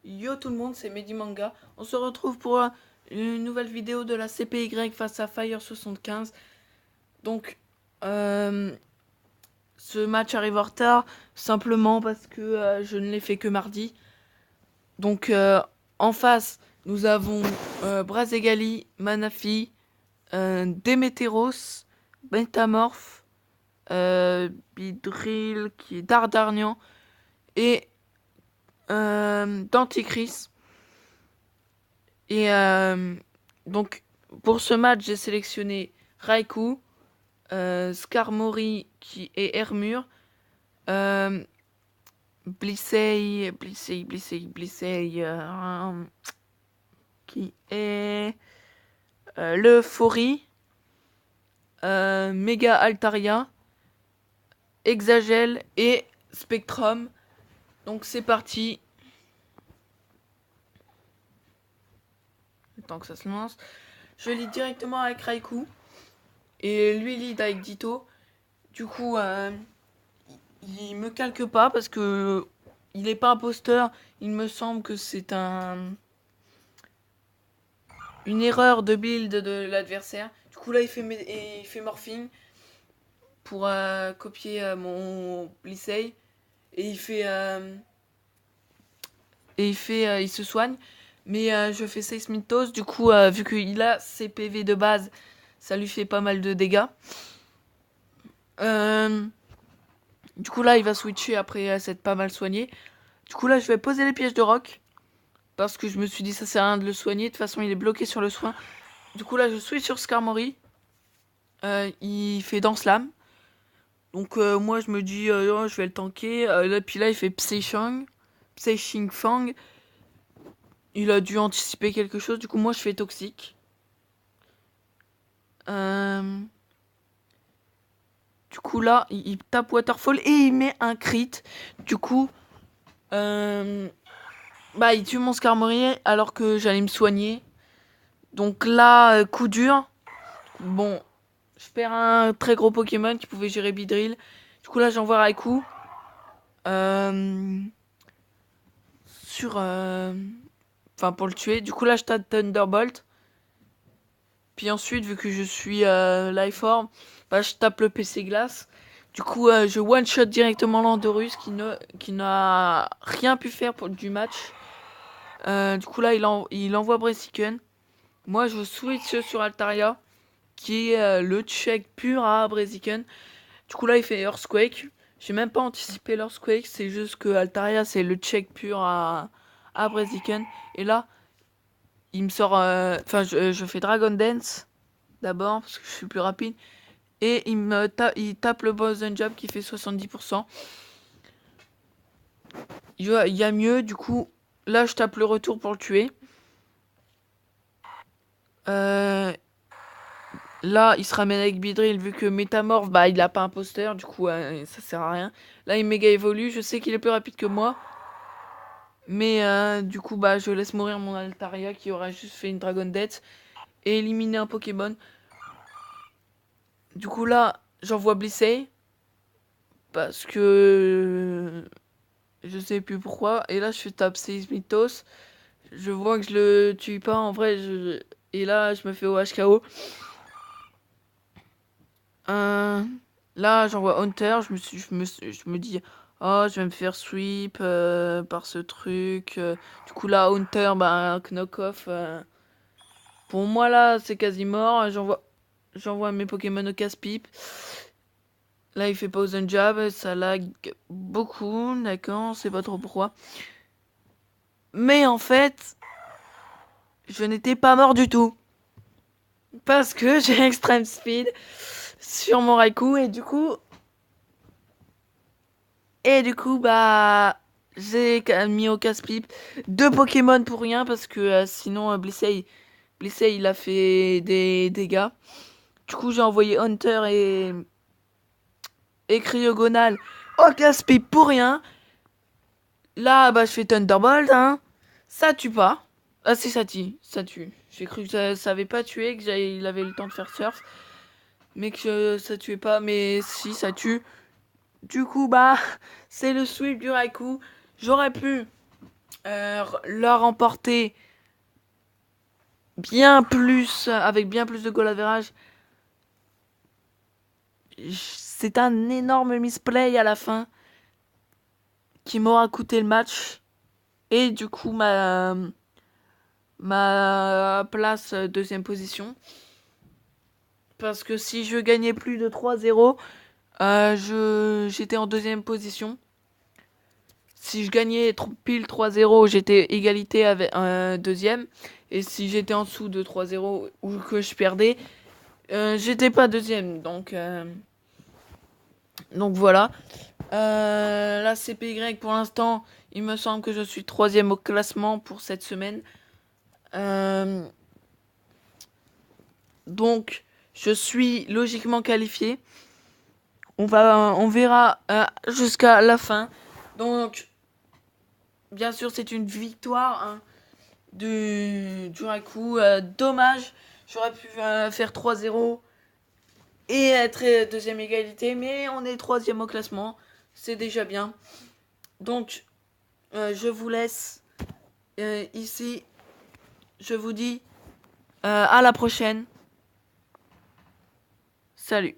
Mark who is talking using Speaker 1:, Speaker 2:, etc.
Speaker 1: Yo tout le monde, c'est Mehdi Manga. On se retrouve pour une nouvelle vidéo de la CPY face à Fire 75. Donc, euh, ce match arrive en retard simplement parce que je ne l'ai fait que mardi. Donc, en face, nous avons Brazegali, Manafi, Demeteros, Bentamorph, Bidril qui est Dardarnian et Danticris. Et donc, pour ce match, j'ai sélectionné Raikou, Skarmory qui est Hermure, euh, Blissey, qui est l'Euphorie, Mega Altaria, Exagel et Spectrum. Donc c'est parti. Le temps que ça se lance. Je lis directement avec Raikou. Et lui lead avec Ditto. Du coup, il me calque pas parce que il est pas imposteur. Il me semble que c'est une erreur de build de l'adversaire. Du coup là, il fait morphing pour copier mon Blissey. Et il se soigne. Mais je fais Seismitos. Du coup, vu qu'il a ses PV de base, ça lui fait pas mal de dégâts. Du coup là il va switcher après s'être pas mal soigné. Du coup là je vais poser les pièges de rock. Parce que je me suis dit ça sert à rien de le soigner. De toute façon il est bloqué sur le soin. Du coup là je switch sur Skarmory. Il fait Danse Lame. Donc moi je me dis oh, je vais le tanker. Puis là il fait Psei Fang. Il a dû anticiper quelque chose. Du coup moi je fais Toxique. Du coup là il tape Waterfall et il met un crit. Du coup bah, il tue mon Skarmory alors que j'allais me soigner. Donc là, coup dur. Bon, je perds un très gros Pokémon qui pouvait gérer Bidrill. Du coup là, j'envoie Raikou. Sur... Enfin, pour le tuer. Du coup là, je tape Thunderbolt. Puis ensuite, vu que je suis Lifeorb, bah, je tape le PC Glace. Du coup, je one-shot directement l'Andorus qui n'a rien pu faire du match. Du coup là, il envoie Brassican. Moi, je switch sur Altaria, qui est le check pur à Braziken. Du coup, là, il fait Earthquake. J'ai même pas anticipé l'Earthquake, c'est juste que Altaria, c'est le check pur à Braziken. Et là, il me sort. Enfin, je fais Dragon Dance d'abord, parce que je suis plus rapide. Et il tape le Boston Jab qui fait 70%. Il y a mieux, du coup, là, je tape le retour pour le tuer. Là, il se ramène avec Bidrill vu que Métamorph, bah, il a pas imposteur, du coup, ça sert à rien. Là, il méga évolue, je sais qu'il est plus rapide que moi. Mais du coup, bah, je laisse mourir mon Altaria qui aura juste fait une Dragon Death et éliminer un Pokémon. Du coup, là, j'envoie Blissey parce que je sais plus pourquoi. Et là, je tape Seismitos. Je vois que je le tue pas en vrai. Et là, je me fais OHKO. Là, j'envoie Hunter. Je me dis, oh, je vais me faire sweep par ce truc. Du coup, là, Hunter, bah, knock-off. Pour moi, là, c'est quasi mort. J'envoie mes Pokémon au casse-pipe. Là, il fait Poison Jab. Ça lag beaucoup. D'accord, on sait pas trop pourquoi. Mais en fait, je n'étais pas mort du tout. Parce que j'ai Extreme Speed sur mon Raikou. Et du coup, bah, j'ai mis au casse-pipe 2 Pokémon pour rien parce que sinon Blissey, il a fait des dégâts. Du coup, j'ai envoyé Hunter et Cryogonal au casse-pipe pour rien. Là, bah, je fais Thunderbolt, hein. Ça tue pas. Ah, si, ça tue. J'ai cru que ça avait pas tué, il avait le temps de faire surf. Mais que ça tuait pas, mais si, ça tue. Du coup, bah, c'est le sweep du Raikou. J'aurais pu leur remporter bien plus, avec bien plus de goal average. C'est un énorme misplay à la fin qui m'aura coûté le match. Et du coup, ma place deuxième position. Parce que si je gagnais plus de 3-0, j'étais en deuxième position. Si je gagnais pile 3-0, j'étais égalité avec un deuxième. Et si j'étais en dessous de 3-0 ou que je perdais, j'étais pas deuxième. Donc voilà. La CPY pour l'instant, il me semble que je suis troisième au classement pour cette semaine. Donc je suis logiquement qualifié. On verra jusqu'à la fin. Donc bien sûr c'est une victoire hein, du Raku. Dommage, j'aurais pu faire 3-0 et être deuxième égalité, mais on est troisième au classement, c'est déjà bien. Donc je vous laisse ici. Je vous dis à la prochaine. Salut.